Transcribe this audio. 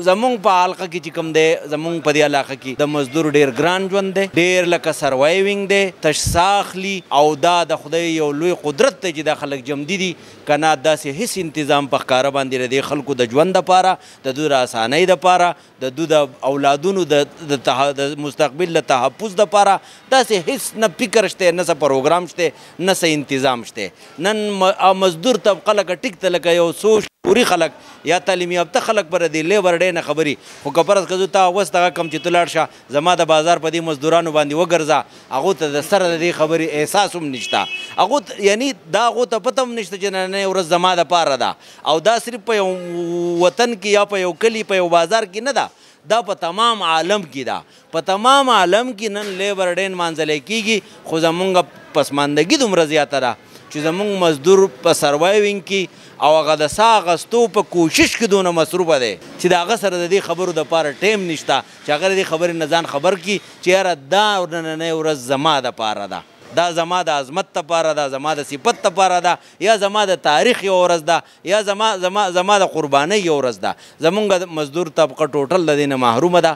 زمونږ په حلقه کې چې کوم دی زمونږ په دې علاقه کې د مزدور ډېر ګران ژوند دی، ډېر لکه سروایوینګ دی، تش ساه اخلي او دا د خدای یو لوی قدرت دی چې دا خلک جمدي دي که نه داسې هېڅ انتظام په ښکاره باندې د دې خلکو د ژوند دپاره د دوی د اسانۍ دپاره د دوی د اولادونو د مستقبل د تحفظ دپاره داسې هېڅ نه فکر شته نه څه پروګرام شته نه څه انتظام شته. نن مزدور طبقه لکه ټیک ته لکه یو څو پوری خلک یا تعلیم یافته خلک پر دې لیبر ډې نه خبري خو که فرض که زه تا اوس دغه کم چې ته لاړ شه زما د بازار په دې مزدورانو باندې وګرځه هغو ته د سره د دې خبرې احساس هم نشته هغو یعنی دا هغو ته پته هم نشته چې نننۍ ورځ زما دپاره ده او دا صرف په یو وطن کې یا په یو کلي په یو بازار کې نه ده دا په تمام عالم کې ده په تمام عالم کې نن لیبر ډې نمانځلی کېږي خو زمونږ پسماندګي دومره زیاته ده چې زمونږ مزدور په سروایوینګ کې او هغه د ساه اخیستو په کوشش کې دونه مصروفه دی چې د هغه سره د دې خبرو دپاره ټایم نشته چې هغه د دې خبرې نه ځان خبر کړي چې یاره دا نننۍ ورځ زما دپاره ده دا زما د عظمت دپاره ده زما د صفت دپاره ده یا زما د تاریخ یوه ورځ ده یا زما د قربانۍ یوه ورځ ده. زمونږ مزدور طبقه ټوټل د دې نه محرومه ده.